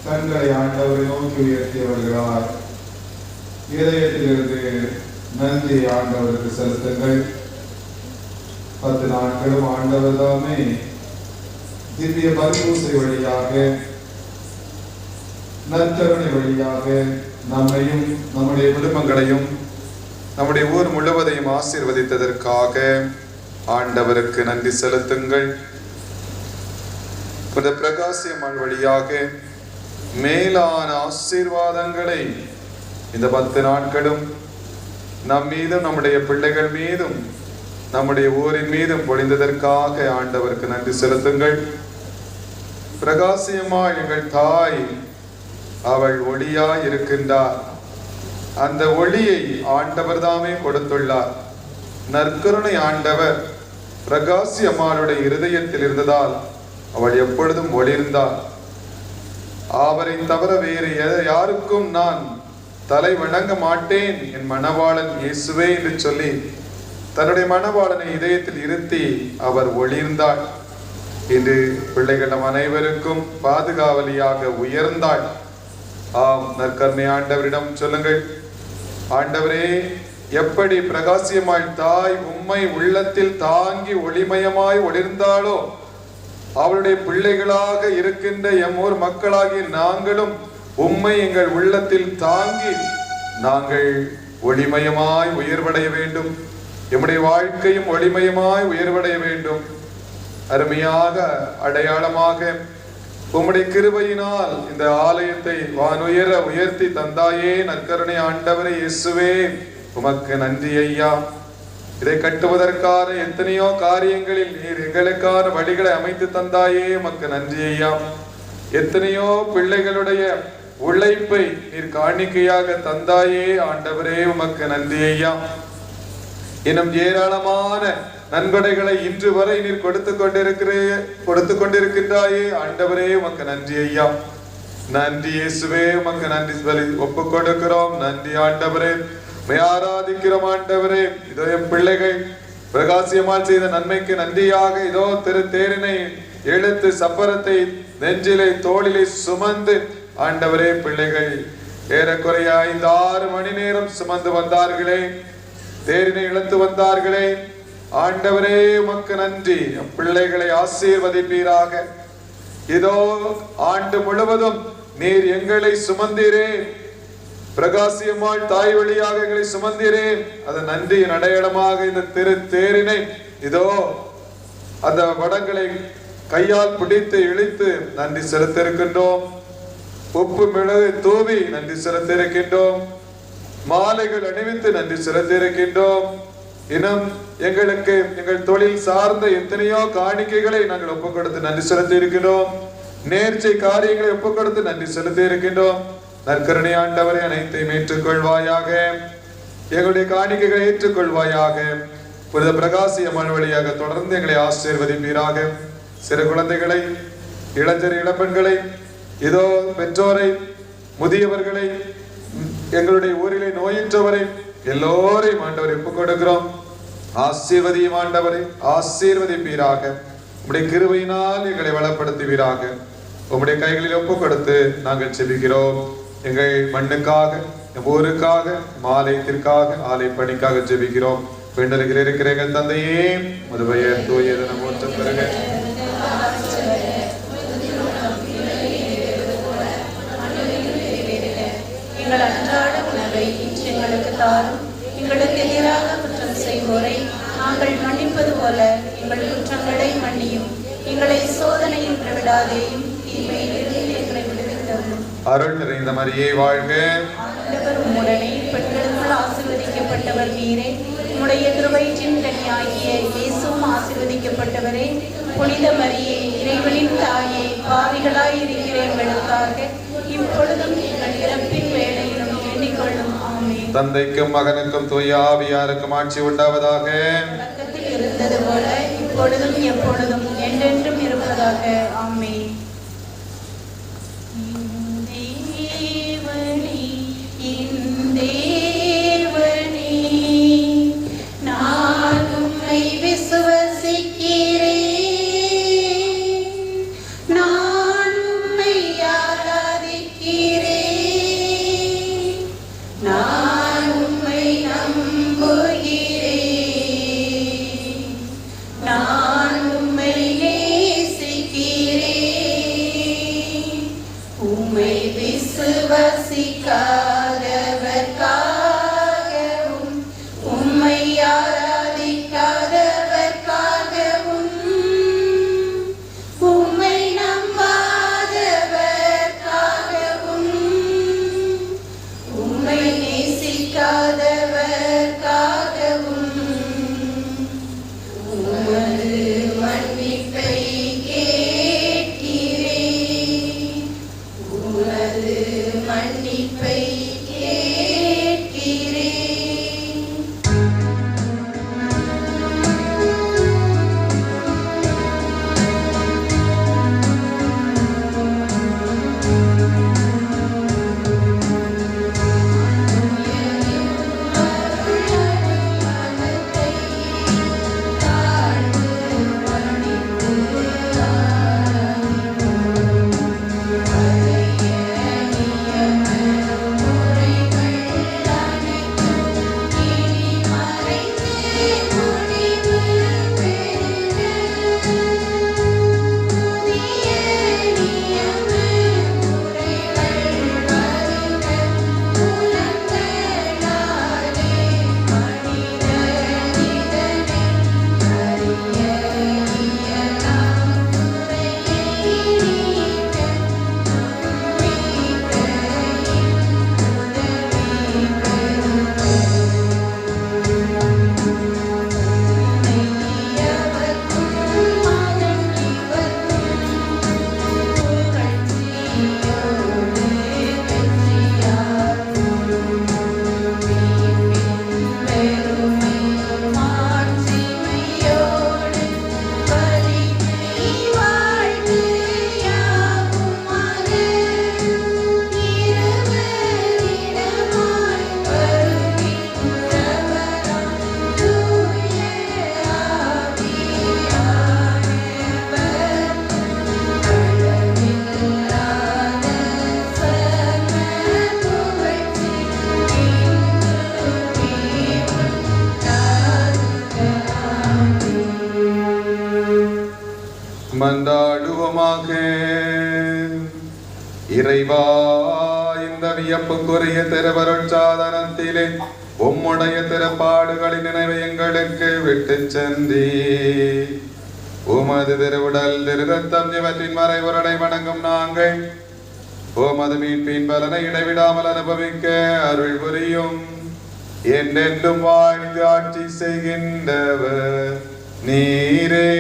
கண்களை ஆண்டவரை நோக்கி உயர்த்தி வருகிறார். இதயத்திலிருந்து நன்றி ஆண்டவருக்கு செலுத்துங்கள். 10 நாட்களும் ஆண்டவர் தாமே திவ்ய பரிபூசை வழியாக நற்கருணை வழியாக நம்மையும் நம்முடைய குடும்பங்களையும் நம்முடைய ஊர் முழுவதையும் ஆசீர்வதித்ததற்காக ஆண்டவருக்கு நன்றி செலுத்துங்கள். புனித பிரகாசியம்மாள் வழியாக மேலான ஆசீர்வாதங்களை இந்த 10 நாட்களும் நம் மீதும் நம்முடைய பிள்ளைகள் மீதும் நம்முடைய ஊரின் மீதும் பொழிந்ததற்காக ஆண்டவருக்கு நன்றி செலுத்துங்கள். பிரகாசியம்மாள் எங்கள் தாய், அவள் ஒளியாய் இருக்கின்றார். அந்த ஒளியை ஆண்டவர் தாமே கொடுத்துள்ளார். நற்கருணை ஆண்டவர் பிரகாசியம்மாளுடைய இருதயத்தில் இருந்ததால் அவள் எப்பொழுதும் ஒளிர்ந்தாள். அவரை தவிர வேறு யாருக்கும் நான் தலை வணங்க மாட்டேன், என் மணவாளன் இயேசுவே என்று சொல்லி தன்னுடைய மணவாளனை இதயத்தில் இருத்தி அவர் ஒளிர்ந்தாள். இன்று பிள்ளைகள் நம் அனைவருக்கும் பாதுகாவலியாக உயர்ந்தாள். ஆம், நற்கருணை ஆண்டவரிடம் சொல்லுங்கள், ஆண்டவரே, எப்படி பிரகாசியமாய் தாய் உம்மை உள்ளத்தில் தாங்கி ஒளிமயமாய் ஒளிர்ந்தாளோ, அவளுடைய பிள்ளைகளாக இருக்கின்ற எம்மூர் மக்களாகி நாங்களும் உம்மை எங்கள் உள்ளத்தில் தாங்கி நாங்கள் ஒளிமயமாய் உயர்வடைய வேண்டும். எம்முடைய வாழ்க்கையும் ஒளிமயமாய் உயர்வடைய வேண்டும். அருமையாக அடையாளமாக உம்முடைய கிருபையினால் இந்த ஆலயத்தை வானுயர உயர்த்தி தந்தாயே நற்கருணை ஆண்டவரே இயேசுவே, உமக்கு நன்றி ஐயா. இதை கட்டுவதற்கான எத்தனையோ காரியங்களில் நீர் எங்களுக்கான வழிகளை அமைத்து தந்தாயே, உமக்கு நன்றி ஐயா. எத்தனையோ பிள்ளைகளுடைய உழைப்பை நீர் காணிக்கையாக தந்தாயே ஆண்டவரே, உமக்கு நன்றி ஐயா. இன்னும் ஏராளமான நன்கொடைகளை இன்று வரை நீர் கொடுத்து கொண்டிருக்கின்றாயே ஆண்டவரே, உமக்கு நன்றி ஐயா. நன்றி இயேசுவே, உமக்கு நன்றி ஒப்பு கொடுக்கிறோம். நன்றி ஆண்டவரே, ஆராதிக்கிறோம் ஆண்டவரே. இதோ என் பிள்ளைகள் பிரகாசியமால் செய்த நன்மைக்கு நன்றியாக இதோ திரு தேரினை எழுத்து சப்பரத்தை நெஞ்சிலே தோளிலே சுமந்து ஆண்டவரே, பிள்ளைகள் ஏறக்குறைய 5-6 மணி நேரம் சுமந்து வந்தார்களே, தேரினை இழுத்து வந்தார்களே ஆண்டவரே, உமக்கு நன்றி. பிள்ளைகளை ஆசீர்வதிப்பீராக. இதோ ஆண்டு முழுவதும் நீர் எங்களை சுமந்தீரே, பிரகாசியம்மாள் தாய் வழியாக எங்களை சுமந்தீரே, அது நன்றியின் அடையாளமாக இந்த திரு தேரினை இதோ அந்த வடங்களை கையால் பிடித்து இழுத்து நன்றி செலுத்திருக்கின்றோம். உப்பு மிளகு தூவி நன்றி செலுத்திருக்கின்றோம். மாலைகள் அணிவித்து நன்றி செலுத்திருக்கின்றோம். இன்னும் எங்களுக்கு எங்கள் தொழில் சார்ந்த எத்தனையோ காணிக்கைகளை நாங்கள் ஒப்புக் கொடுத்து நன்றி செலுத்தி இருக்கின்றோம். நேர்ச்சை காரியங்களை ஒப்புக் கொடுத்து நன்றி செலுத்தி இருக்கின்றோம். நற்கருணை ஆண்டவரை அனைத்தையும் ஏற்றுக்கொள்வாயாக. எங்களுடைய காணிக்கைகளை ஏற்றுக்கொள்வாயாக. புனித பிரகாசியம்மாள் வழியாக தொடர்ந்து எங்களை ஆசீர்வதிப்பீராக. சிறு குழந்தைகளை, இளைஞர் இளப்பெண்களை, இதோ பெற்றோரை, முதியவர்களை, எங்களுடைய ஊரிலே நோயிற்றவரை எல்லோரையும் ஆண்டவரை ஒப்புக் கொடுக்கிறோம். ஆசீர்வதியும் ஆண்டவரை, ஆசீர்வதிப்பீராக. உம்முடைய கிருபையினால் எங்களை வளப்படுத்துவீராக. உம்முடைய கைகளில் ஒப்புக் கொடுத்து நாங்கள் ஜெபிக்கிறோம். எங்கள் மண்ணுக்காக, எம் ஊருக்காக, ஆலயத்திற்காக, ஆலய பணிக்காக ஜெபிக்கிறோம். வேண்டல்கள் இருக்கிற எங்கள் தந்தையே, உமது பெயர் தூயது என போற்றப் பெறுக. எங்கள் அன்றாட உணவை இன்று எங்களுக்கு தாரும். எங்களுக்கு எதிராக குற்றம் செய்வோரை நாங்கள் மன்னிப்பது போல எங்கள் குற்றங்களை மன்னியும். எங்களை சோதனையில் விடாதேயும், தீமையிலிருந்து எங்களை விடுவித்தருளும். அருள் நிறைந்த மரியே வாழ்க. ஆண்டவர் உம்முடனே, பெண்களுக்குள் ஆசீர்வதிக்கப்பட்டவர் நீரே. உம்முடைய திருவயிற்றின் கனியாகிய இயேசுவும் ஆசீர்வதிக்கப்பட்டவரே. புனித மரியே, இறைவனின் தாயே, பாவிகளாய் இருக்கிற எங்களுக்காக இப்பொழுதும் எங்கள் இறப்பின் வேளையிலும் எண்ணிக்கொள்ளும். ஆமென். தந்தைக்கும் மகனுக்கும் தூய ஆவியாருக்கும் ஆட்சி உண்டாவதாக. தொடக்கத்தில் இருந்தது போல இப்பொழுதும் எப்பொழுதும் என்றென்றும் இருப்பதாக. ஆமென். மன்றாடுவோமாக. இறைவா, இந்த வியப்புக்குரிய திருவருட்சாதனத்திலே உம்முடைய திருப்பாடுகளின் நினைவை எங்களுக்கு விட்டு சென்றி உமது திருவுடல் திருரத்தம் இவற்றின் மறைவுரடை வணங்கும் நாங்கள் உமது மீட்பின் பலனை இடைவிடாமல் அனுபவிக்க அருள் புரியும். என்றென்றும் வாழ்ந்து ஆட்சி செய்கின்றவர் நீரே.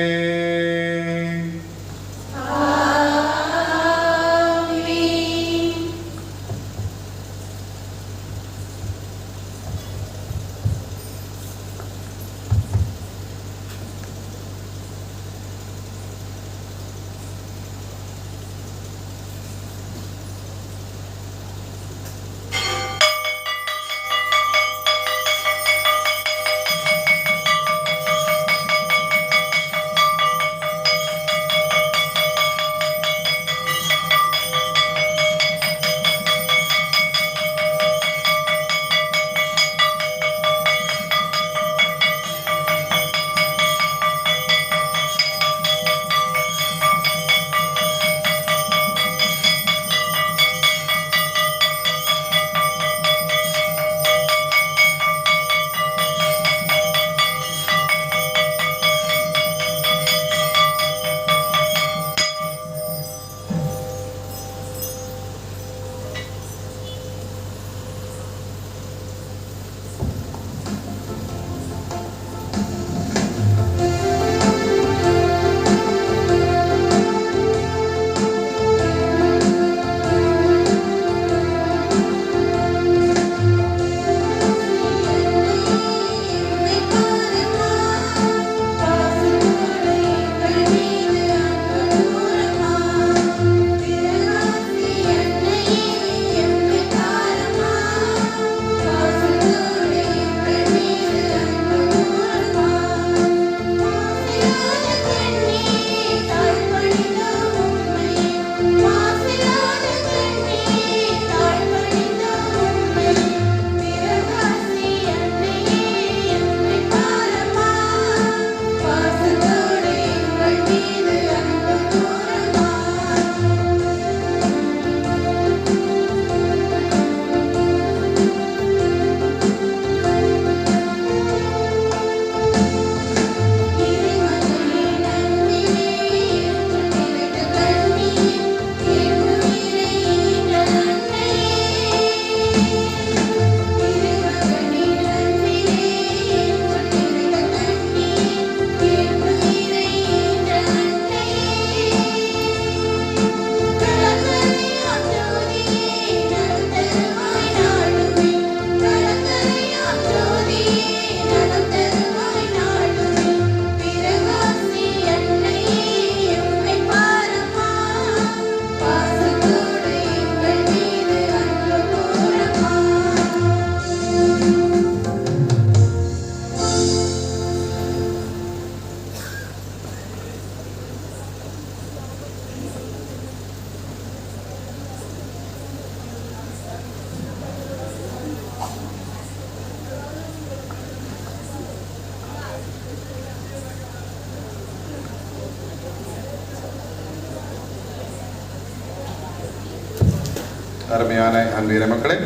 அருமையான அன்பிய மக்களே,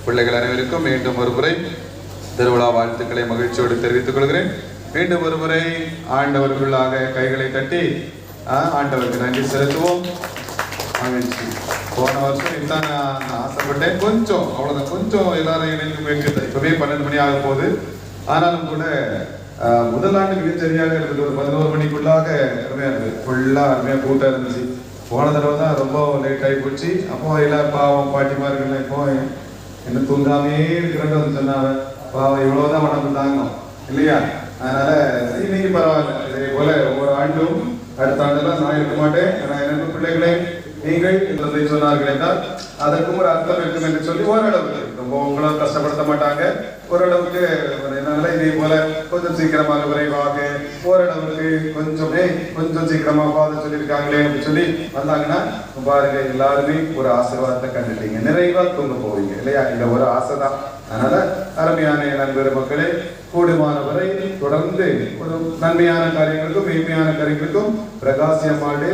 பிள்ளைகள் அனைவருக்கும் மீண்டும் ஒரு முறை திருவிழா வாழ்த்துக்களை மகிழ்ச்சியோடு தெரிவித்துக் கொள்கிறேன். மீண்டும் ஒரு முறை ஆண்டவருக்குள்ளாக கைகளை தட்டி ஆண்டவருக்கு நன்றி செலுத்துவோம். மகிழ்ச்சி. போன வருஷம் இதுதான் நான் ஆசைப்பட்டேன். கொஞ்சம் அவ்வளவுதான், கொஞ்சம் எல்லாரும் இணைந்து முயற்சி. இப்பவே 12 மணி ஆக போகுது. ஆனாலும் கூட முதல் ஆண்டு மிகச்சரியாக இருந்தது. ஒரு 11 மணிக்குள்ளாக அருமையா இருந்தது. ஃபுல்லா அருமையா கூட்டம் இருந்துச்சு. போன தடவை தான் ரொம்ப லேட் ஆகி போச்சு. அப்போ எல்லாம் பாவம் பாட்டிமார்கள் இப்போ என்ன தூங்காமே இருக்கிறேன்னு சொன்னாங்க. பாவம் இவ்வளவுதான் உடம்பு தாங்கும் இல்லையா? அதனால இன்னைக்கு பரவாயில்ல. இதே போல ஒவ்வொரு ஆண்டும் அடுத்த ஆண்டுலாம் நான் இருக்க மாட்டேன். எனக்கு பிள்ளைகளே நீங்கள் என்பதை சொன்னார்கள் என்றால் அதற்கும் ஒரு அர்த்தம் இருக்கும் என்று சொல்லி ஓரளவுக்கு ரொம்ப உங்களும் கஷ்டப்படுத்த மாட்டாங்க. ஓரளவுக்கு என்னால இதே போல கொஞ்சம் சீக்கிரமாக விரைவாக ஓரளவுக்கு கொஞ்சம் சீக்கிரமாக பாத சொல்லியிருக்காங்களே அப்படின்னு சொல்லி வந்தாங்கன்னா பாருங்க, எல்லாருமே ஒரு ஆசீர்வாதத்தை கண்டுட்டீங்க. நிறைவா தூங்க போவீங்க இல்லையா? இந்த ஒரு ஆசை தான். அதனால அருமையான நண்பர் மக்களே, கூடுமானவரை தொடர்ந்து ஒரு நன்மையான காரியங்களுக்கும் மேன்மையான காரியங்களுக்கும் பிரகாசியமாடு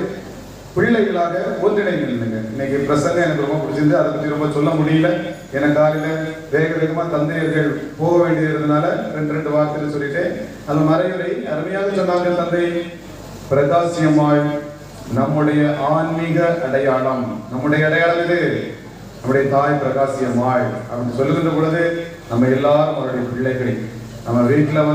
பிள்ளைகளாக ஒன்றிணைங்க. இன்னைக்கு பிரசங்கம் எனக்கு ரொம்ப பிடிச்சிருந்து. அதை பத்தி ரொம்ப சொல்ல முடியல. எனக்கு காலையில வேகமா தந்தையர்கள் போக வேண்டியதுனால ரெண்டு வார்த்தைகள் சொல்லிட்டேன். அந்த மறைவுரை அருமையாக சொன்னாங்க. தந்தை பிரகாசியமாய் நம்முடைய ஆன்மீக அடையாளம், நம்முடைய அடையாளம் இது. நம்முடைய தாய் பிரகாசியமாய் அப்படின்னு சொல்லுகின்ற பொழுது நம்ம எல்லாரும் அவருடைய பிள்ளைகள். நம்ம வீட்டுல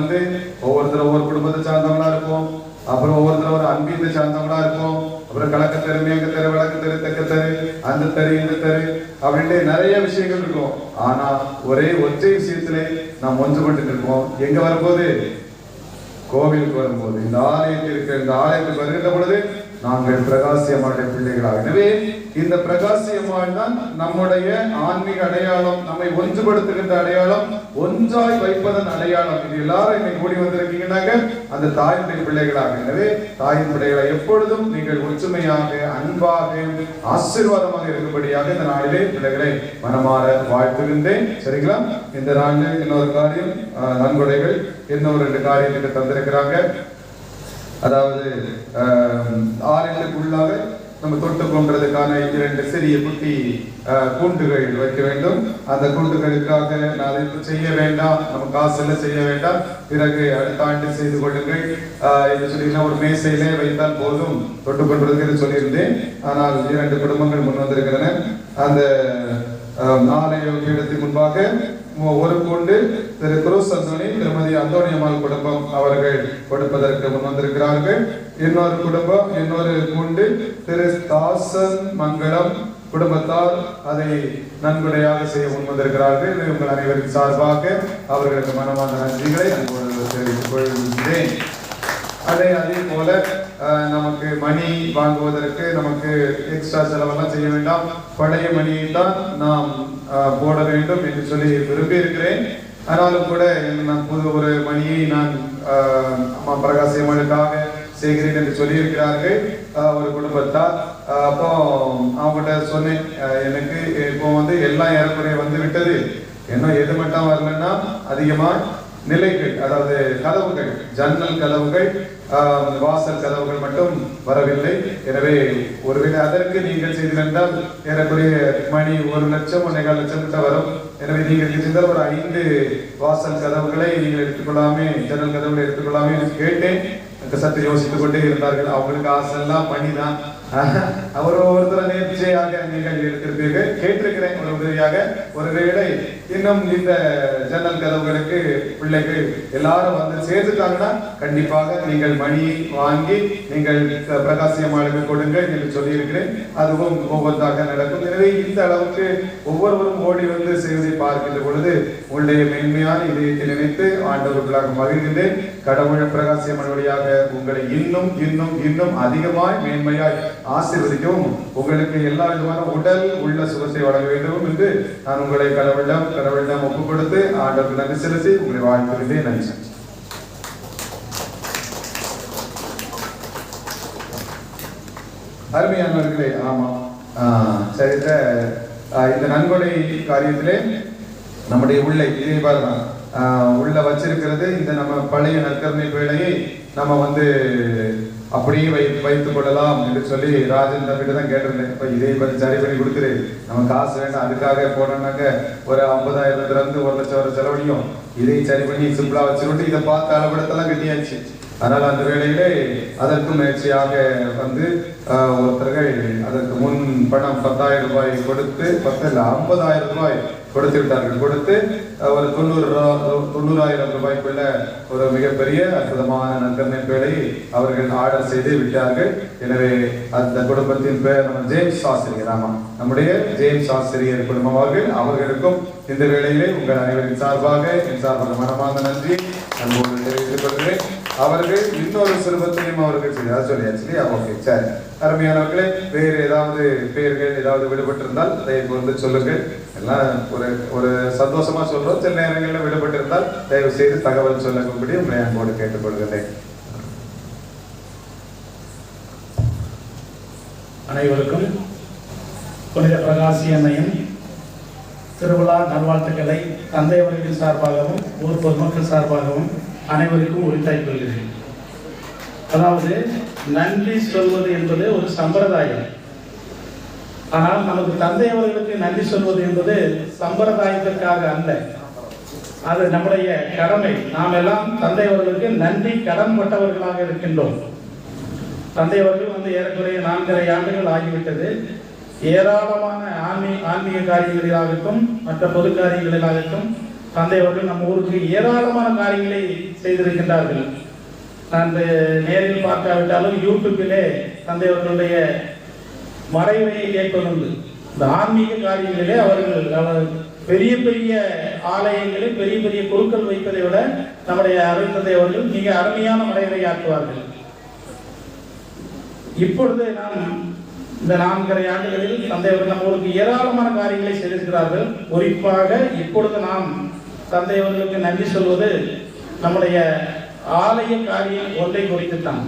ஒவ்வொருத்தர் ஒவ்வொரு குடும்பத்தை சார்ந்தவங்களா இருப்போம். அப்புறம் ஒவ்வொருத்தர் ஒரு அன்பீத்தை சார்ந்தவங்களா இருப்போம். அப்புறம் கலக்க தெரு, மேங்க தெரு, வழக்கு தெரு, தெக்க தெரு, அந்த தெரு, இந்த தெரு அப்படின்ட்டு நிறைய விஷயங்கள் இருக்கும். ஆனா ஒரே ஒற்றை விஷயத்திலே நாம் ஒன்றுபட்டு இருக்கோம். எங்க வரும்போது? கோவிலுக்கு வரும்போது, இந்த ஆலயத்திற்கு, இந்த ஆலயத்துக்கு வருகின்ற பொழுது நாங்கள் பிரகாசியமான பிள்ளைகளாக. எனவே இந்த பிரகாசியமாய் தான் நம்முடைய ஆன்மீக அடையாளம், நம்மை ஒன்றுபடுத்துகின்ற அடையாளம், ஒன்றாய் வைப்பதன் அடையாளம். இது எல்லாரும் இன்னைக்கு கூடி வந்திருக்கீங்கன்னாக்க அந்த தாயினுடைய பிள்ளைகளாக. எனவே தாயின் பிள்ளைகளை எப்பொழுதும் நீங்கள் ஒற்றுமையாக, அன்பாக, ஆசீர்வாதமாக இருக்கும்படியாக இந்த நாளிலே பிள்ளைகளை மனமாற வாழ்த்துகின்றேன். சரிங்களா? இந்த நாளில் இன்னொரு காரியம், நன்கொடைகள் இன்னொரு 2 காரியத்தை தந்திருக்கிறாங்க. அதாவது ஆலயத்துக்குள்ளாக நம்ம தொட்டு கொண்டதுக்கான 2 சிறிய குட்டி கூண்டுகள் வைக்க வேண்டும். அந்த கூண்டுகளுக்காக நான் அதை செய்ய வேண்டாம், நம்ம காசுல செய்ய வேண்டாம், பிறகு அடுத்த ஆண்டு செய்து கொள்ளுங்கள் என்று சொல்லி ஒரு மேசையிலே வைத்தால் போதும் தொட்டு கொண்டிருக்கிறது சொல்லியிருந்தேன். ஆனால் 2 குடும்பங்கள் முன் வந்திருக்கிறன. அந்த ஆலய பீடத்தின் முன்பாக ஒரு கூண்டு திரு குருஸ் அந்தோணி, திருமதி அந்தோணியம்மாள் குடும்பம் அவர்கள் கொடுப்பதற்கு முன் வந்திருக்கிறார்கள். இன்னொரு குடும்பம், இன்னொரு கூண்டு திரு தாசன் மங்களம் குடும்பத்தார் அதை நன்கொடையாக செய்ய முன் வந்திருக்கிறார்கள். உங்கள் அனைவரின் சார்பாக அவர்களுக்கு மனமார்ந்த நன்றிகளை அன்போடு தெரிவித்துக் கொள்கிறேன். அதே போல நமக்கு மணி வாங்குவதற்கு நமக்கு எக்ஸ்ட்ரா செலவெல்லாம் செய்ய வேண்டாம். பழைய மணியை தான் நாம் போட வேண்டும் என்று சொல்லி விரும்பி இருக்கிறேன். ஆனாலும் கூட நான் புது ஒரு மணியை நான் அம்மா பிரகாசியம்மனுக்காக செய்கிறேன் என்று சொல்லி இருக்கிறார்கள் ஒரு குடும்பத்தார். அப்போ அவங்ககிட்ட சொன்னேன், எனக்கு இப்போ எல்லாம் ஏறக்குறைய வந்து விட்டது. இன்னும் எது மட்டும் வரலன்னா அதிகமா நிலைகள், அதாவது கதவுகள், ஜன்னல் கதவுகள், வாசல் கதவுகள் மட்டும் வரவில்லை. எனவே ஒருவேளை அதற்கு நீங்கள் செய்திருந்தால் ஏறக்குறைய மணி 1 லட்சம் 1.25 லட்சம் கிட்ட வரும். எனவே நீங்கள் செய்தால் ஒரு 5 வாசல் கதவுகளை நீங்கள் எடுத்துக்கொள்ளாமே, ஜன்னல் கதவுகளை எடுத்துக்கொள்ளாமே என்று கேட்டேன். சற்று யோசித்துக் கொண்டே இருந்தார்கள். அவங்களுக்கு ஆசைலாம் பண்ணிதான். அவர் ஒவ்வொருத்தர நேர்ச்சியாக நீங்கள் எடுத்திருப்பீர்கள். கேட்டிருக்கிறேன் ஒரு உதவியாக. ஒருவேளை இன்னும் இந்த ஜன்னல் கதவுகளுக்கு பிள்ளைகள் எல்லாரும் சேர்த்துட்டாங்கன்னா கண்டிப்பாக நீங்கள் மணியை வாங்கி நீங்கள் பிரகாசியமாளுக்கு கொடுங்கள் என்று சொல்லி இருக்கிறேன். அதுவும் ஒவ்வொன்றாக நடக்கும். எனவே இந்த அளவுக்கு ஒவ்வொருவரும் ஓடி செய்வதை பார்க்கின்ற பொழுது உங்களுடைய மேன்மையான இதயத்தை நினைத்து ஆண்டவர்களாக மகிழ்கின்றேன். கடவுள் பிரகாசியம்மன் வழியாக உங்களை இன்னும் இன்னும் இன்னும் அதிகமாய் மேன்மையாய் ஆசீர்வதிக்கவும், உங்களுக்கு எல்லா விதமான உடல் உள்ள சுகத்தை வழங்க வேண்டும் என்று நான் உங்களை கடவுளிடம் ஒப்புக் கொடுத்து ஆண்டவருக்கு நன்றி செலுத்தி உங்களை வாழ்த்துகிறேன். நன்றி. அருமையானவர்களே, ஆமா சரித்த இந்த நன்கொடை காரியத்திலே நம்முடைய உள்ளே இதே பாருங்க உள்ள வச்சிருக்கிறது. இந்த நம்ம பழைய நற்கருணை பேழையை நம்ம அப்படியே வைத்துக் கொள்ளலாம் என்று சொல்லி ராஜன் தம்பிட்டு தான் கேட்டிருந்தேன். இப்போ இதே கொஞ்சம் சரி பண்ணி கொடுத்துரு, நம்ம காசு வேண்டாம், அதுக்காக போனோம்னாக்க ஒரு 50,000 1 லட்சம் வரை செலவழியும். இதை சரி பண்ணி சிம்பிளா வச்சுக்கிட்டு இதை பார்த்து அளவிடத்தெல்லாம் கட்டியாச்சு. அதனால் அந்த வேளையிலே அதற்கு முயற்சியாக ஒருத்தர்கள் அதற்கு முன் பணம் 10,000 ரூபாய் கொடுத்து 50,000 ரூபாய் கொடுத்து விட்டார்கள். கொடுத்து ஒரு 90,000 ரூபாய்க்குள்ள ஒரு மிகப்பெரிய அற்புதமான நற்கருணை பேழை அவர்கள் ஆர்டர் செய்து விட்டார்கள். எனவே அந்த குடும்பத்தின் பேர் நம்ம ஜேம்ஸ் ஆசிரியர், நம்முடைய ஜேம்ஸ் ஆசிரியர் குடும்பம் அவர்களுக்கும் இந்த வேளையிலே உங்கள் அனைவரின் சார்பாக என் சார்பாக மனமார்ந்த நன்றி அன்போடு தெரிவித்துக் கொள்கிறேன். அவர்கள் இன்னொரு சிறுபத்தையும் அவர்கள் சொல்லியாச்சு. ஓகே, சரி. அருமையானவர்களே, வேறு ஏதாவது பெயர்கள் ஏதாவது விடுபட்டிருந்தால் தயவு சொல்லுங்கள். எல்லாம் ஒரு சந்தோஷமா சொல்றோம். சில நேரங்களில் விடுபட்டிருந்தால் தயவு செய்து தகவல் சொல்லும்படி உங்களை அன்போடு கேட்டுக்கொள்கிறேன். அனைவருக்கும் புனித பிரகாசி அன்னையின் திருவிழா நல்வாழ்த்துக்களை தந்தை அவர்களின் சார்பாகவும் ஊர் பொதுமக்கள் சார்பாகவும் அனைவருக்கும் உரித்தாக்கிக் கொள்கிறேன். அதாவது நன்றி சொல்வது என்பது ஒரு சம்பிரதாயம். ஆனால் நமக்கு தந்தை அவர்களுக்கு நன்றி சொல்வது என்பது சம்பிரதாயத்திற்காக அல்ல, அது நம்முடைய கடமை. நாம் எல்லாம் தந்தை அவர்களுக்கு நன்றி கடன் பட்டவர்களாக இருக்கின்றோம். தந்தை அவர்கள் ஏறக்குறைய 4.5 ஆண்டுகள் ஆகிவிட்டது. ஏராளமான ஆன்மீக காரியங்களிலாகட்டும் மற்ற பொது காரியங்களிலாகட்டும் தந்தை அவர்கள் நம்ம ஊருக்கு ஏராளமான காரியங்களை செய்திருக்கின்றார்கள். நான் நேரில் பார்க்காவிட்டாலும் யூடியூப்பிலே தந்தை அவர்களுடைய மறைவுரையை கேட்பதுண்டு. இந்த ஆன்மீக காரியங்களிலே அவர்கள் பெரிய பெரிய ஆலயங்களில் பெரிய பெரிய குழுக்கள் வைப்பதை விட நம்முடைய அருள்தந்தை அவர்கள் மிக அருமையான மறைவுரையாற்றுவார்கள். இப்பொழுது நாம் இந்த 4.5 ஆண்டுகளில் தந்தை அவர்கள் நம்ம ஊருக்கு ஏராளமான காரியங்களை செய்திருக்கிறார்கள். குறிப்பாக இப்பொழுது நாம் தந்தை அவர்களுக்கு நன்றி சொல்வது நம்முடைய ஆலய காரியம் ஒன்றை குறித்துத்தான்.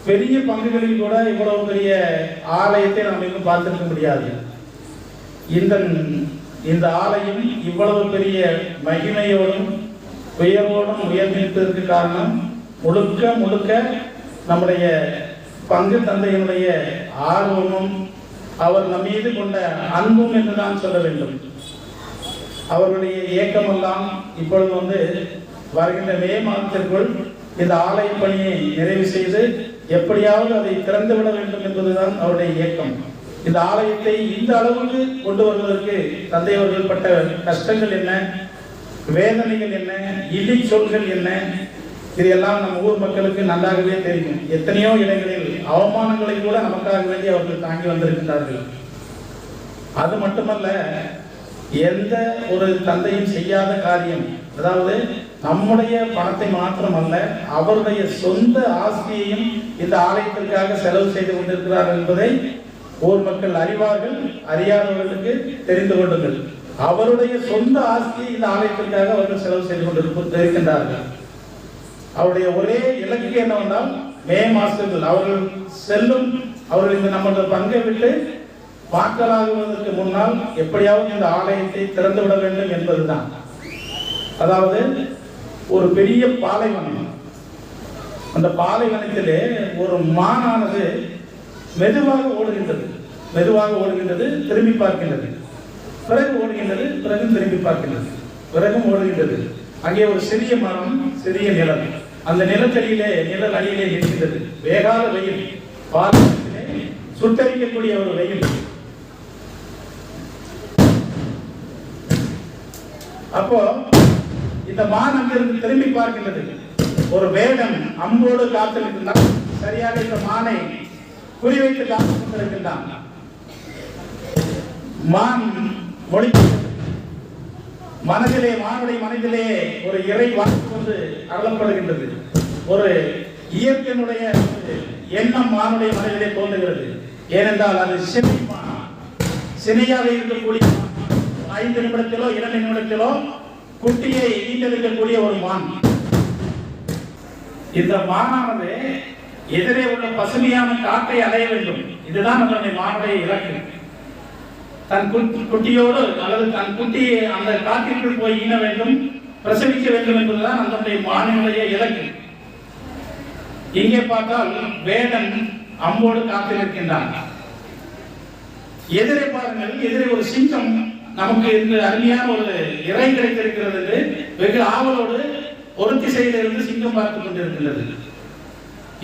பெரிய பங்குகளில் கூட இவ்வளவு பெரிய ஆலயத்தை நாம் இன்னும் பார்த்திருக்க முடியாது. இந்த ஆலயம் இவ்வளவு பெரிய மகிமையோடும் உயர்வோடும் உயர்ந்திருப்பதற்கு காரணம் முழுக்க நம்முடைய பங்கு தந்தையினுடைய ஆர்வமும் அவர் நம் மீது கொண்ட அன்பும் என்றுதான் சொல்ல வேண்டும். அவர்களுடைய இயக்கமெல்லாம் இப்பொழுது வருகின்ற மே மாதத்திற்குள் இந்த ஆலய பணியை நிறைவு செய்து எப்படியாவது அதை திறந்துவிட வேண்டும் என்பதுதான் அவருடைய இயக்கம். இந்த ஆலயத்தை இந்த அளவுக்கு கொண்டு வருவதற்கு தந்தை அவர்கள் பட்ட கஷ்டங்கள் என்ன, வேதனைகள் என்ன, இடி சொல்கள் என்ன, இதெல்லாம் நம்ம ஊர் மக்களுக்கு நன்றாகவே தெரியும். எத்தனையோ இடங்களில் அவமானங்களை கூட நமக்காக வேண்டி அவர்கள் தாங்கி வந்திருக்கிறார்கள். அது மட்டுமல்ல, எந்த ஒரு தந்தையும் செய்யாத காரியம், அதாவது நம்முடைய பணத்தை மாத்திரமல்ல அவருடைய சொந்த ஆஸ்தியையும் இந்த ஆலயத்திற்காக செலவு செய்து கொண்டிருக்கிறார் என்பதை ஊர் மக்கள் அறிவார்கள். அறியாதவர்களுக்கு தெரிந்து கொள்ளுங்கள். அவருடைய சொந்த ஆஸ்தியை இந்த ஆலயத்திற்காக அவர்கள் செலவு செய்து கொண்டிருக்கின்றார்கள். அவருடைய ஒரே இலக்கு என்னவென்றால் மே மாதத்தில் அவர்கள் செல்லும், அவர்கள் இந்த நம்முடைய பங்கை விட்டு வாக்கலாகுவதற்கு முன்னால் எப்படியாவது இந்த ஆலயத்தை திறந்து விட வேண்டும் என்பதுதான். அதாவது ஒரு பெரிய பாலைவனம், அந்த பாலைவனத்திலே ஒரு மானானது மெதுவாக ஓடுகின்றது, திரும்பி பார்க்கின்றது, பிறகு ஓடுகின்றது, பிறகு திரும்பி பார்க்கின்றது, பிறகும் ஓடுகின்றது. அங்கே ஒரு சிறிய மரம், சிறிய நிலம், அந்த நிழல் அடியிலே நிற்கின்றது. வேகாத வெயில், பாலைவனத்திலே சுட்டரிக்கக்கூடிய ஒரு வெயில். அப்போ இந்த மான் அங்கிருந்து திரும்பி பார்க்கின்றது. ஒரு வேடன் அம்போடு காத்திருக்கின்றான். சரியாக இந்த மானை குறிவைத்து காத்துக் கொண்டிருக்கின்றான். மான் மொழி மானுடைய மனதிலே ஒரு இறை வாக்கு கொண்டு அருளப்படுகின்றது. ஒரு இயற்கையினுடைய எண்ணம் மானுடைய மனதிலே தோன்றுகிறது. ஏனென்றால் அது சினையாக இருக்கக்கூடிய 5 நிமிடத்திலோ 2 நிமிடத்திலோ குட்டியை ஈண்டெடுக்கக்கூடிய ஒரு மான். இந்த மானானது எதிரே உள்ள பசுமையான காட்டை அடைய வேண்டும். இதுதான் நம்மளுடைய மானுடைய இலக்கு. தன் குட்டியோடு அல்லது தன் குட்டியை அந்த காட்டிற்குள் போய் ஈன வேண்டும், பிரசவிக்க வேண்டும் என்பதுதான் அதனுடைய மானினுடைய இலக்கு. இங்கே பார்த்தால் வேடன் அம்போடு காத்து நிற்கின்றான். எதிரே பாருங்கள், எதிரே ஒரு சிங்கம் நமக்கு இந்த அருமையான ஒரு இறை கிடைத்திருக்கிறது என்று வெகு ஆவலோடு ஒரு திசையிலிருந்து சிங்கம் பார்த்துக் கொண்டிருக்கிறது.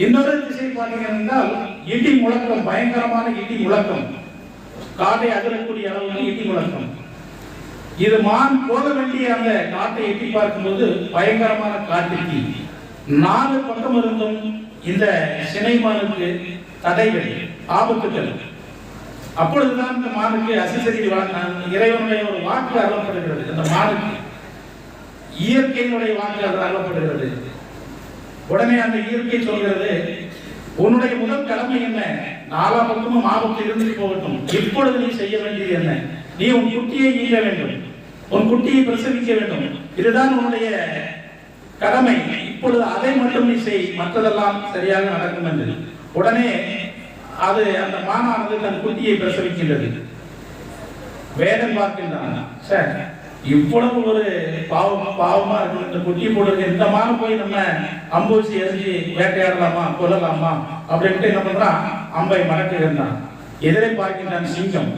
இன்னொரு திசை பார்த்தீர்கள் என்றால் இடி முழக்கம், பயங்கரமான இடி முழக்கம், காட்டை அதிரக்கூடிய அளவுக்கு இடி முழக்கம். இது மான் போக வேண்டிய அந்த காட்டை எட்டி பார்க்கும்போது பயங்கரமான காட்டுக்கு 4 பக்கம் இருந்தும் இந்த சினைமானுக்கு தடைகள், ஆபத்துகள். அப்பொழுதுதான் இந்த மானுக்கு அசிசரி இறைவனுடைய ஒரு வாக்கு அருளப்படுகிறது. இந்த மானுக்கு இயற்கையினுடைய வாக்கு அருளப்படுகிறது. உடனே அந்த இயற்கை சொல்கிறது, உன்னுடைய முதல் கடமை என்ன? 4 பக்கமும் ஆபத்து இருந்து போகட்டும், இப்பொழுது நீ செய்ய வேண்டியது என்ன? நீ உன் குட்டியை ஈர வேண்டும், உன் குட்டியை பிரசவிக்க வேண்டும். இதுதான் உன்னுடைய கடமை. இப்பொழுது அதை மட்டும் நீ செய், மற்றதெல்லாம் சரியாக நடக்கும் என்று. உடனே அது அந்த மானானது தன் குட்டியை பிரசவிக்கின்றது. வேடன் பார்க்கின்றான், சார் இவ்வளவு ஒரு பாவமா இருக்கும் இந்த குட்டி போடுறது, இந்த மானம் போய் நம்ம அம்பூசி எரிஞ்சு வேட்டையாடலாமா, கொல்லலாமா அப்படின்ட்டு என்ன பண்றான், அம்பை மடக்குகின்றான். எதிரே பார்க்கின்றான் சிங்கம்.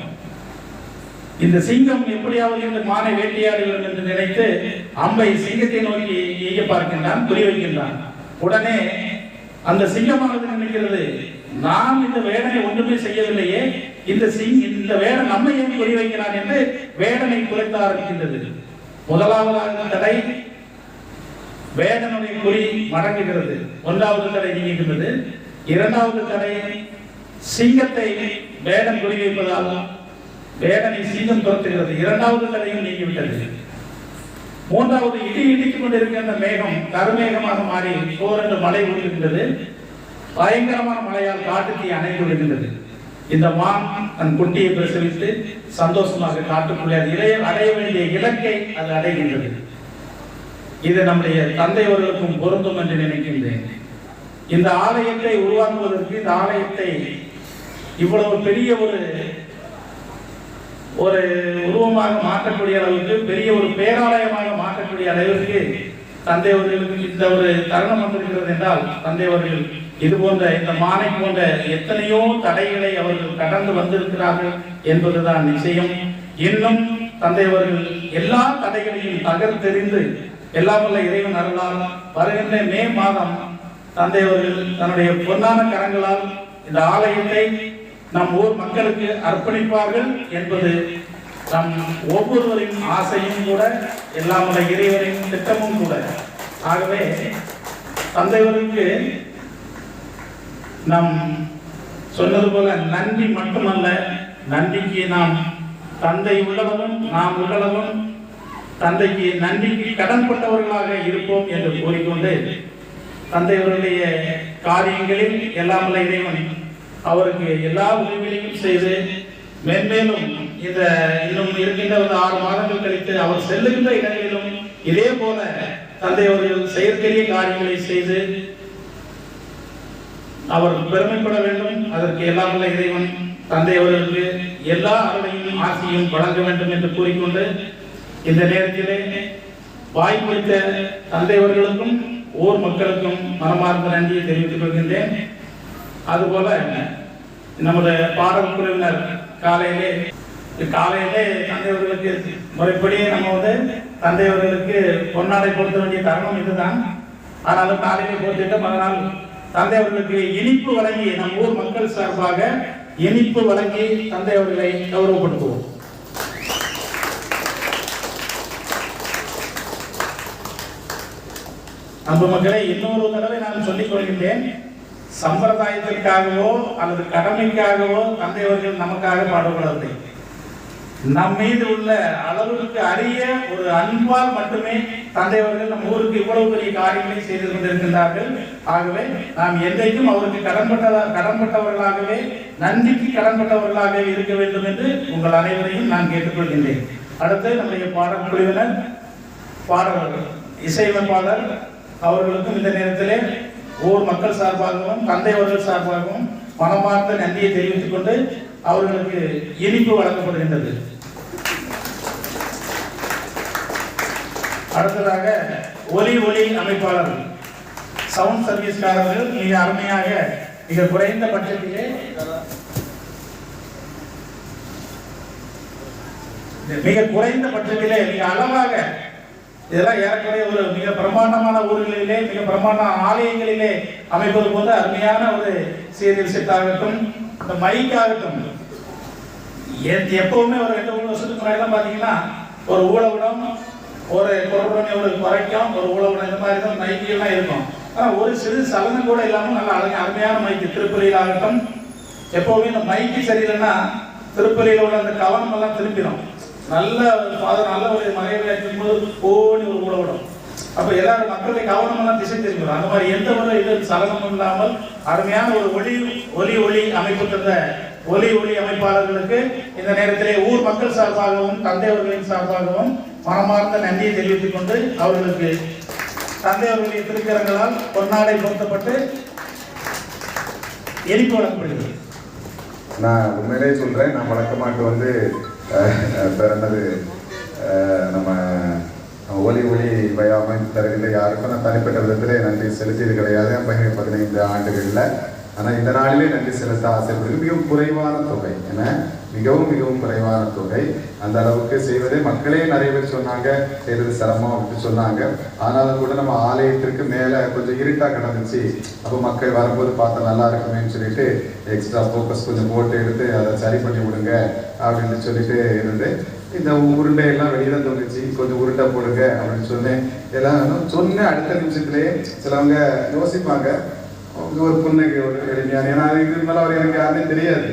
இந்த சிங்கம் எப்படியாவது இந்த மானை வேட்டையாட வேண்டும் என்று நினைத்து அம்பை சிங்கத்தை நோக்கி எய்ய பார்க்கின்றான், குறி வைக்கின்றான். உடனே அந்த சிங்கமானது நினைக்கிறது, நாம் இந்த வேடனை ஒன்றுமே செய்யவில்லையே, இந்த வேடன் நம்மை ஏன் குறி வைக்கிறான் என்று வேடனை குறைத்த ஆரம்பிக்கின்றது. முதலாவதாக தடை வேடனுடைய குறி மடங்குகிறது, 1வது தடை நீங்குகிறது. 2வது தடை சிங்கத்தை வேடன் குறி வைப்பதால் வேடனை சிங்கம் துரத்துகிறது, 2வது தடையும் நீங்கிவிட்டது. 3வது இடி இடித்துக் கொண்டிருக்கின்ற மேகம் கருமேகமாக மாறி சோரென்று மழை ஊற்றுகின்றது. பயங்கரமான மழையால் காட்டுத்தீ அணைந்து விடுகின்றது. இந்த மான் தன் குட்டியை பிரசவித்து சந்தோஷமாக காட்டுக்குள்ளே அடைய வேண்டிய இலக்கை அது அடைகின்றது. இது நம்முடைய தந்தை அவர்களுக்கும் பொருந்தும் என்று நினைக்கின்றேன். இந்த ஆலயத்தை உருவாக்குவதற்கு, இந்த ஆலயத்தை இவ்வளவு பெரிய ஒரு உருவமாக மாற்றக்கூடிய அளவுக்கு, பெரிய ஒரு பேராலயமாக மாற்றக்கூடிய அளவிற்கு தந்தை அவர்களுக்கு இந்த ஒரு தருணம் வந்திருக்கிறது என்றால், தந்தை அவர்கள் இது போன்ற இந்த மானை போன்ற எத்தனையோ தடைகளை அவர்கள் கடந்து வந்திருக்கிறார்கள் என்பதுதான் நிச்சயம். இன்னும் தந்தை அவர்கள் எல்லா தடைகளையும் தகர்த்தெறிந்து எல்லாம் வல்ல இறைவன் அருளால் வருகின்ற மே மாதம் தந்தை அவர்கள் தன்னுடைய பொன்னான கரங்களால் இந்த ஆலயத்தை நம் ஊர் மக்களுக்கு அர்ப்பணிப்பார்கள் என்பது நம் ஒவ்வொருவரின் ஆசையும் கூட, எல்லாம் வல்ல இறைவனின் திட்டமும் கூட. ஆகவே தந்தைவருக்கு நாம் சொன்னது போல நன்றி மட்டுமல்ல, நன்றிக்கு நாம் தந்தை உள்ளளவும் நாம் உள்ளளவும் தந்தைக்கு நன்றிக்கு கடன்பட்டவர்களாக இருப்போம் என்று கூறிக்கொண்டு, தந்தையவருடைய காரியங்களில் எல்லாம் வல்ல இறைவன் அவருக்கு எல்லா உதவிகளையும் செய்து மேன்மேலும் இந்த இன்னும் இருக்கின்ற 6 மாதங்கள் கழித்து அவர் செல்லுகின்ற இடங்களிலும் இதே போல தந்தையவர்கள் செயற்கரிய காரியங்களை செய்து அவர் பெருமைப்பட வேண்டும். அதற்கு எல்லாம் வல்ல இறைவன் தந்தை அவர்களுக்கு எல்லா அருளையும் ஆசையும் வழங்க வேண்டும் என்று கூறிக்கொண்டு, இந்த நேரத்திலே வாய்ப்பளித்த தந்தை அவர்களுக்கும் ஊர் மக்களுக்கும் மனமார்ந்த நன்றியை தெரிவித்துக் கொள்கின்றேன். அதுபோல நமது பாடக்குழுவினர் காலையிலே தந்தையவர்களுக்கு முறைப்படியே நம்ம தந்தையவர்களுக்கு பொன்னாடை கொடுத்த வேண்டிய தருணம் இதுதான். ஆனாலும் காலையிலே போட்டுட்டு மறுநாள் தந்தை அவர்களுக்கு இனிப்பு வழங்கி, நம் ஊர் மக்கள் சார்பாக இனிப்பு வழங்கி தந்தை அவர்களை கௌரவப்படுத்துவோம். அன்பு மக்களை, இன்னொரு தடவை நான் சொல்லிக் கொள்கின்றேன், சம்பிரதாயத்திற்காகவோ அல்லது கடமைக்காகவோ தந்தை அவர்கள் நமக்காக பாடுபடவில்லை. நம் மீது உள்ள அளவுக்கு அறிய ஒரு அன்பால் மட்டுமே தந்தை அவர்கள் நம் ஊருக்கு இவ்வளவு பெரிய காரியங்களை செய்து கொண்டிருக்கின்றார்கள். ஆகவே நாம் என்றைக்கும் அவருக்கு கடன்பட்டவர்களாகவே, நன்றிக்கு கடன்பட்டவர்களாகவே இருக்க வேண்டும் என்று உங்கள் அனைவரையும் நான் கேட்டுக்கொள்கின்றேன். அடுத்து நம்முடைய பாடக்குழுவினர், பாடகர்கள், இசையமைப்பாளர் அவர்களுக்கும் இந்த நேரத்திலே ஊர் மக்கள் சார்பாகவும் தந்தை அவர்கள் சார்பாகவும் மனமார்ந்த நன்றியை தெரிவித்துக் கொண்டு அவர்களுக்கு இனிப்பு வழங்கப்படுகின்றது. அடுத்ததாக ஒலி அமைப்பாளர்கள், சவுண்ட் சர்வீஸ்காரர்கள் மிக அருமையாக மிக குறைந்த பட்சத்திலே மிக அழகாக இதெல்லாம் ஏறக்குறைய ஒரு மிக பிரம்மாண்டமான ஊர்களிலே மிக பிரம்மாண்டமான ஆலயங்களிலே அமைப்பது போல அருமையான ஒரு சீரியல் செட் ஆகட்டும், இந்த மைக் ஆகட்டும். எப்பவுமே ஒரு 2-3 வருஷத்துக்கு முன்னாடி தான் பாத்தீங்கன்னா ஒரு ஊழவிடம், ஒரு குரலுடனே ஒரு குறைக்கும், ஒரு ஊழவிடம், இந்த மாதிரி தான் மைக்கெல்லாம் இருக்கும். ஆனால் ஒரு சிறு சலனம் கூட இல்லாமல் நல்ல அருமையான மைக்கு. திருப்பலியில் ஆகட்டும், எப்பவுமே இந்த மைக்கு சரியில்லைன்னா திருப்பலியில் உள்ள அந்த கவனம் எல்லாம் திரும்பிடும். நல்ல ஒரு மறைவில் இருக்கும்போது ஓடி ஒரு ஊழவிடும். அப்போ எல்லாரும் மக்களுடைய கவனமெல்லாம் திசை திரும்பிடும். அந்த மாதிரி எந்த ஒரு இது சலனமும் இல்லாமல் அருமையான ஒரு ஒலி அமைப்பு தந்த ஒலி அமைப்பாளர்களுக்கு இந்த நேரத்திலே ஊர் மக்கள் சார்பாகவும் தந்தையவர்களின் சார்பாகவும் மனமார்ந்த நன்றியை தெரிவித்துக் கொண்டு அவர்களுக்கு தந்தையவர்களுடைய திருக்கரங்களால் பொன்னாடை பொருத்தப்பட்டு இனிப்பு வழங்கப்படுகிறது. நான் உண்மையிலே சொல்றேன், நான் வழக்கமாட்டு பிறந்தது நம்ம ஒலி அமைப்பு தருகின்ற யாருக்கும் நான் தனிப்பட்ட விதத்திலே நன்றி செலுத்தியது கிடையாது 15 ஆண்டுகளில். ஆனால் இந்த நாளிலே நன்றி செலுத்த ஆசைப்படுகிறது. மிகவும் குறைவான தொகை, ஏன்னா மிகவும் குறைவான தொகை. அந்த அளவுக்கு செய்வதே மக்களே நிறைய பேர் சொன்னாங்க, செய்வது சிரமம் அப்படின்னு சொன்னாங்க. ஆனாலும் கூட நம்ம ஆலயத்திற்கு மேலே கொஞ்சம் இருட்டாக கிடந்துச்சு. அப்போ மக்கள் வரும்போது பார்த்தா நல்லா இருக்குமேன்னு சொல்லிட்டு எக்ஸ்ட்ரா ஃபோக்கஸ் கொஞ்சம் போட்டு எடுத்து அதை சரி பண்ணி விடுங்க அப்படின்னு சொல்லிட்டு இருந்து இந்த உருண்டையெல்லாம் வெளியே தான் தோணுச்சு. கொஞ்சம் உருண்டை போடுங்க அப்படின்னு சொன்னேன். எல்லாம் சொன்ன அடுத்த நிமிஷத்துலேயே சிலவங்க யோசிப்பாங்க, ஒரு புன்னகையோட எளிமையான, ஏன்னா அதுக்கு இருந்தாலும் அவர் எனக்கு யாருன்னே தெரியாது.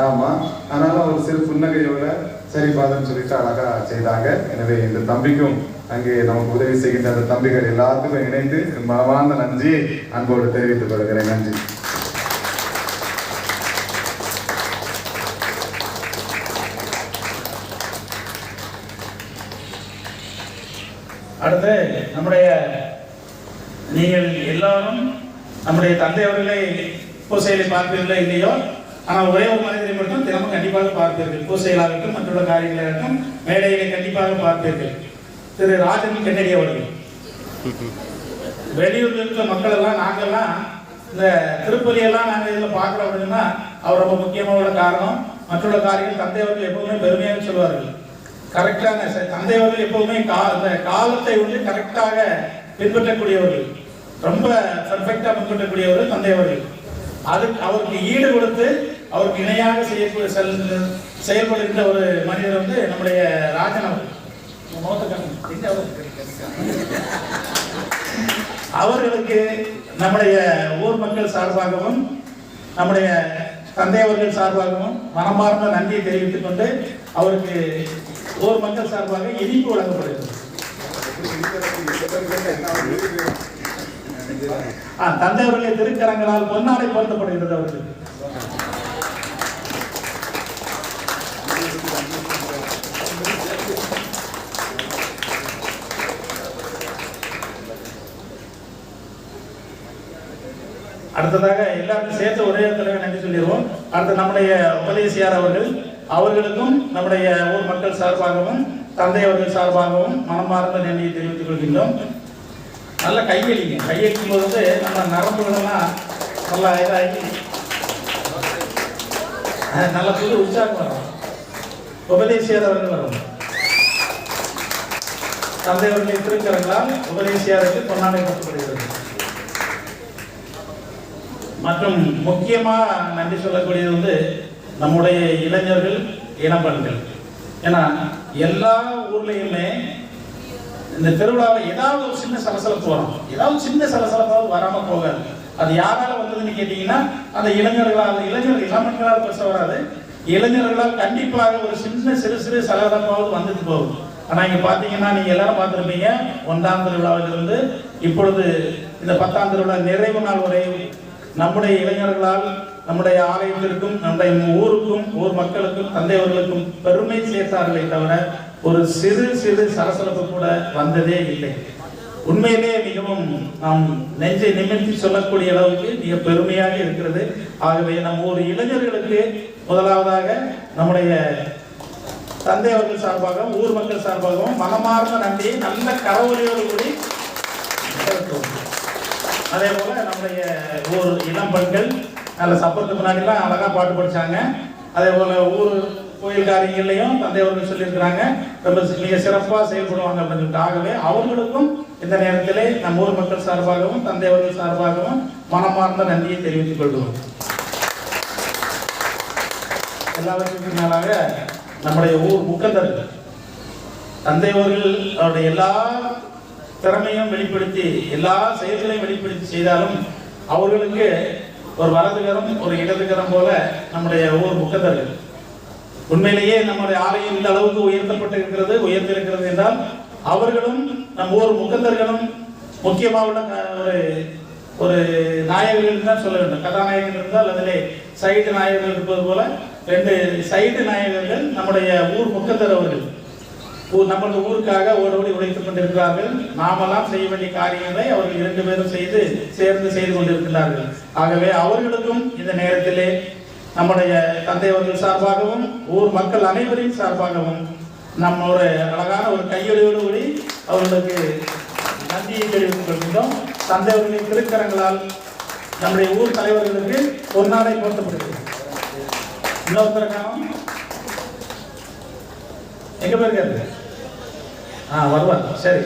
ஆமாம், ஆனாலும் ஒரு சிறு புன்னகையோட சரி பாதன்னு சொல்லிட்டு அழகா செய்தாங்க. எனவே இந்த தம்பிக்கும் அங்கே நமக்கு உதவி செய்கின்ற அந்த தம்பிகள் எல்லாத்துக்கும் இணைந்து மனமார்ந்த நன்றியை அன்போடு தெரிவித்துக் கொள்கிறேன். நன்றி. அடுத்து நீங்கள் எல்லாரும் நம்முடைய தந்தை அவர்களை பூசையில பார்ப்பீர்களோ இல்லையோ, ஆனால் ஒரே ஒரு மனிதரை மட்டும் தினமும் கண்டிப்பாக பார்ப்பீர்கள். பூசையிலாகட்டும் மற்றொரு காரியங்களாகட்டும் மேடையிலே கண்டிப்பாக பார்ப்பீர்கள். திரு ராஜன் கென்னடி அவர்கள். வெளியூரில் இருக்கிற மக்கள் எல்லாம் நாங்கள்லாம் இந்த திருப்பலியெல்லாம் நாங்கள் இதில் பார்க்குறோம் அப்படின்னா அவர் ரொம்ப முக்கியமான காரணம். மற்றொரு காரியங்கள் தந்தை அவர்கள் எப்பவுமே பெருமையாக சொல்வார்கள். கரெக்டான தந்தை அவர்கள் எப்பவுமே இந்த காலத்தை கரெக்டாக பின்பற்றக்கூடியவர்கள், ரொம்ப பர்ஃபெக்டா பின்பற்றக்கூடியவர்கள் தந்தை அவர்கள். அவருக்கு ஈடு கொடுத்து அவருக்கு இணையாக செயல்படுகின்ற ஒரு மனிதர் நம்முடைய ராஜன் அவர்கள். அவர்களுக்கு நம்முடைய ஊர் மக்கள் சார்பாகவும் நம்முடைய தந்தை அவர்கள் சார்பாகவும் மனமார்ந்த நன்றியை தெரிவித்துக் கொண்டு அவருக்கு ஊர் மக்கள் சார்பாக இனிப்பு வழங்கப்படுகிறது. தந்தை அவர்களுடைய திருக்கரங்களால் பொன்னாடை பொருத்தப்படுகிறது அவர்களுக்கு. அடுத்ததாக எல்லாருக்கும் சேர்த்து ஒரே தலைவர் நன்றி சொல்லிடுவோம். அடுத்து நம்முடைய உபதேசியார் அவர்களுக்கும் நம்முடைய ஊர் மக்கள் சார்பாகவும் தந்தை அவர்கள் சார்பாகவும் மனமார்ந்த நன்றியை தெரிவித்துக் கொள்கின்றோம். நல்ல கையடிக்கும் போது நம்ம நரம்புகளெல்லாம் நல்லா இதாகி நல்ல புது உற்சாகம் வரும். உபதேசியார் அவர்கள் வரும். தந்தை அவர்களின் திருக்கரங்களால் உபதேசியாருக்கு பொன்னாடை கொடுக்கப்படுகிறது. மற்றும் முக்கியமாக நன்றி சொல்லக்கூடியது நம்முடைய இளைஞர்கள், இளம்பெண்கள். ஏன்னா எல்லா ஊர்லேயுமே இந்த திருவிழாவில் ஏதாவது ஒரு சின்ன சலசலப்பு வரும், ஏதாவது சின்ன சலசலப்பாவது வராமல் போகாது. அது யாரால வந்ததுன்னு கேட்டீங்கன்னா அந்த இளம்பெண்களால் பேச வராது. இளைஞர்களால் கண்டிப்பாக ஒரு சிறு சலசலப்பாவது வந்துட்டு போகும். ஆனால் இங்கே பார்த்தீங்கன்னா நீங்கள் எல்லாரும் பார்த்துருப்பீங்க, 1ஆம் திருவிழாவிலிருந்து இப்பொழுது இந்த 10ஆம் திருவிழா நிறைவு நாள் வரை நம்முடைய இளைஞர்களால் நம்முடைய ஆலயத்திற்கும் நம்முடைய ஊருக்கும் ஊர் மக்களுக்கும் தந்தையவர்களுக்கும் பெருமை சேர்த்தார்களே தவிர ஒரு சிறு சலசலப்பு கூட வந்ததே இல்லை. உண்மையிலே மிகவும் நாம் நெஞ்சை நிமிர்த்தி சொல்லக்கூடிய அளவுக்கு மிக பெருமையாக இருக்கிறது. ஆகவே நம்ம ஒரு இளைஞர்களுக்கு முதலாவதாக நம்முடைய தந்தை அவர்கள் சார்பாகவும் ஊர் மக்கள் சார்பாகவும் மனமார்ந்த நன்றியை நல்ல கரவொலியோடு கூடி செலுத்துவோம். அதே போல நம்முடைய ஊர் இளம் பெண்கள் நல்ல சப்பத்துக்கு முன்னாடிலாம் அழகா பாட்டு படிச்சாங்க. அதே போல ஊர் கோயில் காரியங்கள்லையும் தந்தை அவர்கள் சொல்லியிருக்கிறாங்க ரொம்ப மிக சிறப்பாக செயல்படுவாங்க அப்படின்னு சொல்லிட்டு. ஆகவே அவர்களுக்கும் இந்த நேரத்திலே நம் ஊர் மக்கள் சார்பாகவும் தந்தை அவர்கள் சார்பாகவும் மனமார்ந்த நன்றியை தெரிவித்துக் கொள்வோம். எல்லாவற்றுக்கும் மேலாக நம்முடைய ஊர் முக்கந்தர்கள் தந்தை அவர்கள் அவருடைய எல்லா திறமையும் வெளிப்படுத்தி எல்லா செயல்களையும் வெளிப்படுத்தி செய்தாலும் அவர்களுக்கு ஒரு வலதுகரம் ஒரு இடதுகரம் போல நம்முடைய ஊர் முக்கந்தர்கள். உண்மையிலேயே நம்முடைய ஆலயம் இந்த அளவுக்கு உயர்ந்திருக்கிறது என்றால் அவர்களும் நம் ஊர் முக்கந்தர்களும் முக்கியமாக ஒரு நாயகர்கள் தான் சொல்ல வேண்டும். கதாநாயகர்கள் இருந்தால் அதிலே சைடு நாயகர்கள் இருப்பது போல 2 சைடு நாயகர்கள் நம்முடைய ஊர் முக்கந்தர் அவர்கள் நமது ஊருக்காக ஓடோடி உழைத்துக் கொண்டிருக்கிறார்கள். நாமெல்லாம் செய்ய வேண்டிய காரியங்களை அவர்கள் 2 பேரும் சேர்ந்து செய்து கொண்டிருக்கிறார்கள். ஆகவே அவர்களுக்கும் இந்த நேரத்திலே நம்முடைய தந்தை அவர்கள் சார்பாகவும் ஊர் மக்கள் அனைவரின் சார்பாகவும் நம்ம ஒரு அழகான ஒரு கையொலியோடு கூடி அவர்களுக்கு நன்றியை தெரிவித்துக் கொள்கின்றோம். தந்தை அவர்களின் திருக்கரங்களால் நம்முடைய ஊர் தலைவர்களுக்கு பொன்னாடை போர்த்தப்படுகிறது. இன்னொருத்தருக்கான எங்க போயிருக்காரு? வருவார். சரி,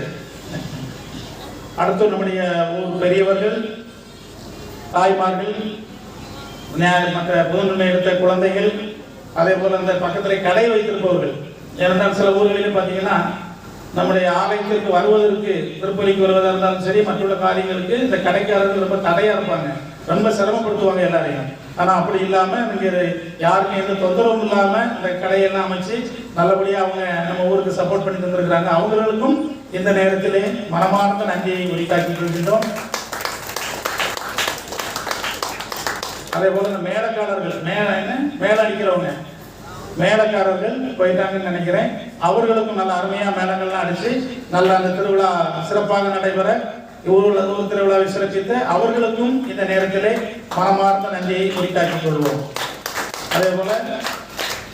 அடுத்து நம்முடைய ஊர் பெரியவர்கள், தாய்மார்கள், மற்ற புதுநன்மை எடுத்த குழந்தைகள், அதே போல இந்த பக்கத்தில் கடை வைத்திருப்பவர்கள். ஏனென்றால் சில ஊர்களிலும் பார்த்தீங்கன்னா நம்முடைய ஆலயத்திற்கு வருவதற்கு திருப்பலிக்கு வருவதாக இருந்தாலும் சரி மற்றுள்ள காரியங்களுக்கு இந்த கடைக்காரர்கள் ரொம்ப தடையாக இருப்பாங்க, ரொம்ப சிரமப்படுத்துவாங்க எல்லாரையும். ஆனால் அப்படி இல்லாமல் இங்கே யாருக்கும் எந்த தொந்தரவும் இல்லாமல் இந்த கடையெல்லாம் அமைச்சு நல்லபடியாக அவங்க நம்ம ஊருக்கு சப்போர்ட் பண்ணி தந்திருக்கிறாங்க. அவங்களுக்கும் இந்த நேரத்திலே மனமார்ந்த நன்றியை உரித்தாக்கிக் கொள்கின்றோம். அதே போல இந்த மேளக்காரர்கள் மேளடிக்கிறவங்க மேளக்காரர்கள் போயிட்டாங்கன்னு நினைக்கிறேன். அவர்களுக்கும் நல்ல அருமையா மேளங்கள்லாம் அடிச்சு நல்ல அந்த திருவிழா சிறப்பாக நடைபெற ஊர் திருவிழாவை சிறப்பித்து அவர்களுக்கும் இந்த நேரத்திலே மனமார்ந்த நன்றியை உரித்தாக்கிக் கொள்வோம். அதே போல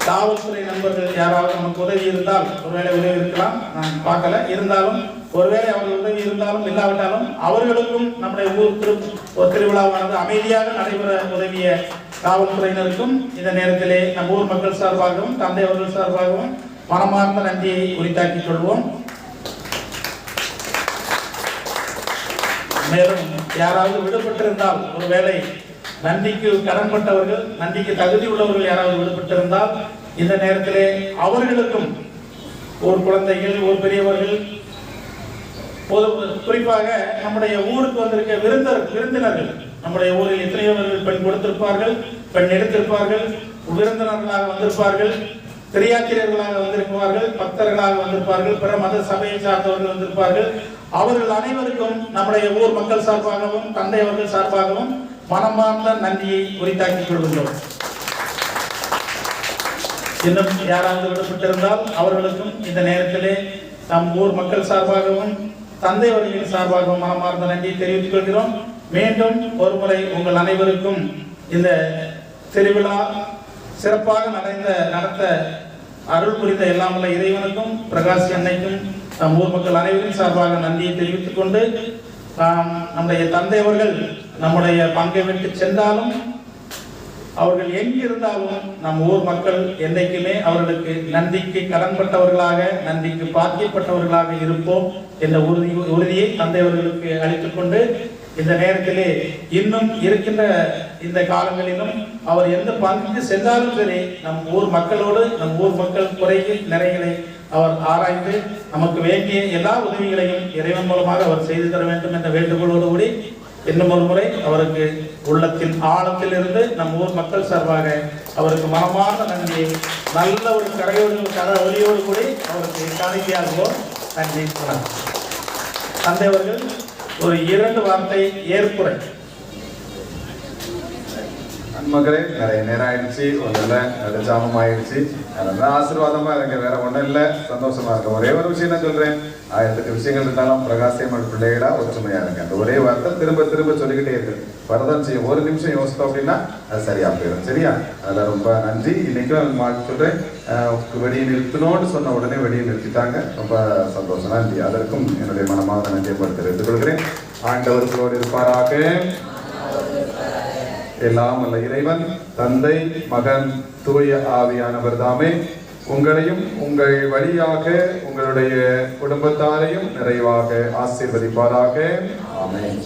காவல்துறை நண்பர்கள் யாராவது நமக்கு உதவி இருந்தால், ஒருவேளை உதவி இருக்கலாம், நான் பார்க்கல, இருந்தாலும் ஒருவேளை அவர்கள் உதவி இருந்தாலும் இல்லாவிட்டாலும் அவர்களுக்கும் நம்முடைய ஊர் திருவிழாவானது அமைதியாக நடைபெற உதவிய காவல்துறையினருக்கும் இந்த நேரத்திலே நம் ஊர் மக்கள் சார்பாகவும் தந்தை அவர்கள் சார்பாகவும் மனமார்ந்த நன்றியை உரித்தாக்கிக் கொள்வோம். மேலும் யாராவது விடுபட்டிருந்தால், ஒருவேளை நன்றிக்கு கடன்பட்டவர்கள், நன்றிக்கு தகுதி உள்ளவர்கள் யாராவது விடுபட்டிருந்தால் இந்த நேரத்திலே அவர்களுக்கும் ஊர் குழந்தைகள், ஊர் பெரியவர்கள், குறிப்பாக நம்முடைய ஊருக்கு வந்திருக்க விருந்தினர்கள், நம்முடைய ஊரில் எத்தனையோ பெண் கொடுத்திருப்பார்கள், பெண் எடுத்திருப்பார்கள், விருந்தினர்களாக வந்திருப்பார்கள், திரையாசிரியர்களாக வந்திருப்பார்கள், பக்தர்களாக வந்திருப்பார்கள், பிற மத சபையை சார்ந்தவர்கள் வந்திருப்பார்கள். அவர்கள் அனைவருக்கும் நம்முடைய ஊர் மக்கள் சார்பாகவும் தந்தை அவர்கள் சார்பாகவும் மனமார்ந்த நன்றியை உரித்தாக்கிக் கொள்கின்றோம். இன்னும் யாராவது விடுபட்டிருந்தால் அவர்களுக்கும் இந்த நேரத்திலே நம் ஊர் மக்கள் சார்பாகவும் தந்தை அவர்களின் சார்பாகவும் மனமார்ந்த நன்றியை தெரிவித்துக் கொள்கிறோம். மீண்டும் ஒருமுறை உங்கள் அனைவருக்கும் இந்த திருவிழா சிறப்பாக நடத்த அருள் புரிந்த எல்லாம் உள்ள இறைவனுக்கும் பிரகாசி அன்னைக்கும் நம் ஊர் மக்கள் அனைவரின் சார்பாக நன்றியை தெரிவித்துக் கொண்டு, நம்முடைய தந்தை அவர்கள் நம்முடைய பங்கை விட்டு சென்றாலும் அவர்கள் எங்கிருந்தாலும் நம் ஊர் மக்கள் என்றைக்குமே அவர்களுக்கு நன்றிக்கு கடன்பட்டவர்களாக, நன்றிக்கு பாக்கியப்பட்டவர்களாக இருப்போம் என்ற உறுதியை தந்தை அவர்களுக்கு அளித்துக் கொண்டு, இந்த நேரத்திலே இன்னும் இருக்கின்ற இந்த காலங்களிலும் அவர் எந்த பங்குக்கு சென்றாலும் சரி நம் ஊர் மக்களோடு நம் ஊர் மக்கள் குறைகள் நிறைகளை அவர் ஆராய்ந்து நமக்கு வேண்டிய எல்லா உதவிகளையும் இறைவன் மூலமாக அவர் செய்து தர வேண்டும் என்ற வேண்டுகோளோடு கூடி இன்னும் ஒரு முறை அவருக்கு உள்ளத்தின் ஆழத்தில் இருந்து நம் ஊர் மக்கள் சார்பாக அவருக்கு மனமார்ந்த நன்றியை நல்ல ஒரு ஒலியோடு கூடி அவருக்கு காணிக்கையாகுவோம். நன்றி. தந்தை அவர்கள் ஒரு 2 வார்த்தை ஏற்புரை. மகளே நிறைய நேரம் ஆயிடுச்சு ஒன்றும் நல்ல ஜாமம் ஆயிடுச்சு நல்லா ஆசீர்வாதமா இருங்க, வேற ஒன்றும் இல்லை, சந்தோஷமா இருக்க. ஒரே ஒரு விஷயம் நான் சொல்றேன், 1000 விஷயங்கள் இருந்தாலும் பிரகாசியமான பிள்ளைகளா ஒற்றுமையா இருங்க. அந்த ஒரே வார்த்தை திரும்ப திரும்ப சொல்லிக்கிட்டே இருக்கு. வரதான் செய்யும். ஒரு நிமிஷம் யோசித்தோம் அப்படின்னா அது சரியா போயிடும். சரியா? அதில் ரொம்ப நன்றி. இன்னைக்கும் சொல்றேன், வெடியை நிறுத்தணும்னு சொன்ன உடனே வெடியை நிறுத்திட்டாங்க. ரொம்ப சந்தோஷம், நன்றி. அதற்கும் என்னுடைய மனமாக நன்றியை தெரிவித்துக் கொள்கிறேன். ஆண்டவர்களோடு இருப்பாராக. எல்லாம் வல்ல இறைவன் தந்தை, மகன், தூய ஆவியானவர் தாமே உங்களையும் உங்கள் வழியாக உங்களுடைய குடும்பத்தாரையும் நிறைவாக ஆசீர்வதிப்பாராக. ஆமென்.